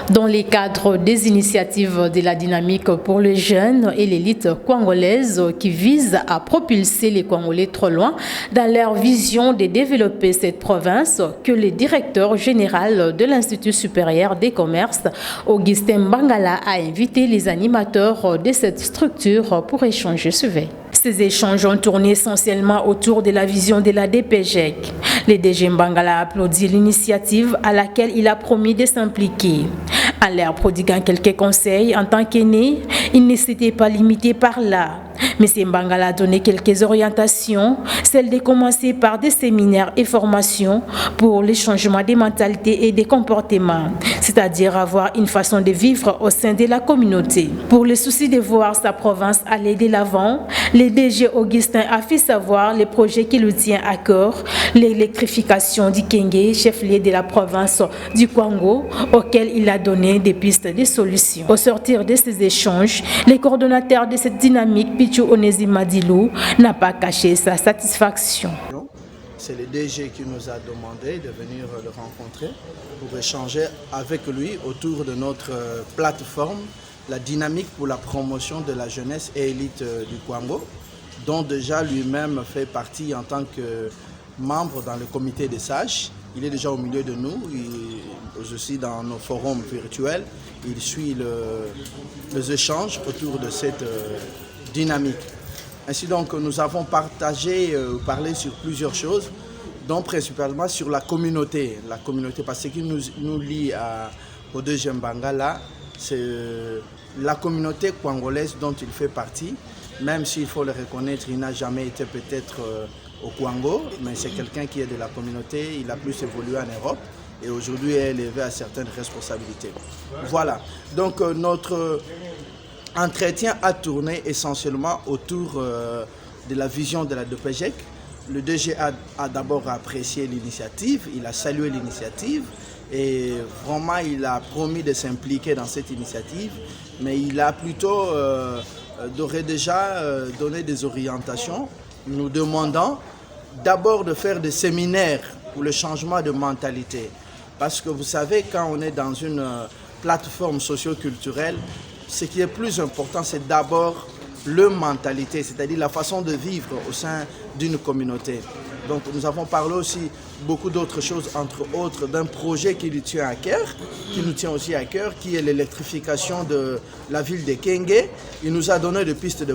Dans les cadres des initiatives de la dynamique pour les jeunes et l'élite congolaise qui visent à propulser les Congolais trop loin dans leur vision de développer cette province, que le directeur général de l'Institut supérieur des commerces, Augustin Mbangala, a invité les animateurs de cette structure pour échanger ce veille. Ces échanges ont tourné essentiellement autour de la vision de la DPGEC. Le DG Mbangala a applaudi l'initiative à laquelle il a promis de s'impliquer. En leur prodiguant quelques conseils en tant qu'aîné, il ne s'était pas limité par là. M. Mbangala a donné quelques orientations, celle de commencer par des séminaires et formations pour le changement des mentalités et des comportements, c'est-à-dire avoir une façon de vivre au sein de la communauté. Pour le souci de voir sa province aller de l'avant, le DG Augustin a fait savoir les projets qui lui tient à cœur, l'électrification du Kenge, chef-lieu de la province du Kwango, auquel il a donné des pistes de solutions. Au sortir de ces échanges, le coordonnateur de cette dynamique, Pichou Onésima Dilou, n'a pas caché sa satisfaction. C'est le DG qui nous a demandé de venir le rencontrer pour échanger avec lui autour de notre plateforme, la dynamique pour la promotion de la jeunesse et élite du Kwango, dont déjà lui-même fait partie en tant que membre dans le comité des sages. Il est déjà au milieu de nous, aussi dans nos forums virtuels. Il suit les échanges autour de cette dynamique. Ainsi donc, nous avons parlé sur plusieurs choses, dont principalement sur la communauté. La communauté, parce que ce qui nous lie au deuxième Mbangala, c'est la communauté congolaise dont il fait partie. Même s'il faut le reconnaître, il n'a jamais été peut-être au Kwango, mais c'est quelqu'un qui est de la communauté, il a plus évolué en Europe et aujourd'hui est élevé à certaines responsabilités. Voilà, donc notre entretien a tourné essentiellement autour de la vision de la DPGEC. Le DG a d'abord apprécié l'initiative, il a salué l'initiative et vraiment il a promis de s'impliquer dans cette initiative, mais il a plutôt déjà donné des orientations, nous demandant d'abord de faire des séminaires pour le changement de mentalité. Parce que vous savez, quand on est dans une plateforme socio-culturelle, ce qui est plus important, c'est d'abord leur mentalité, c'est-à-dire la façon de vivre au sein d'une communauté. Donc nous avons parlé aussi beaucoup d'autres choses, entre autres d'un projet qui lui tient à cœur, qui nous tient aussi à cœur, qui est l'électrification de la ville de Kenge. Il nous a donné des pistes de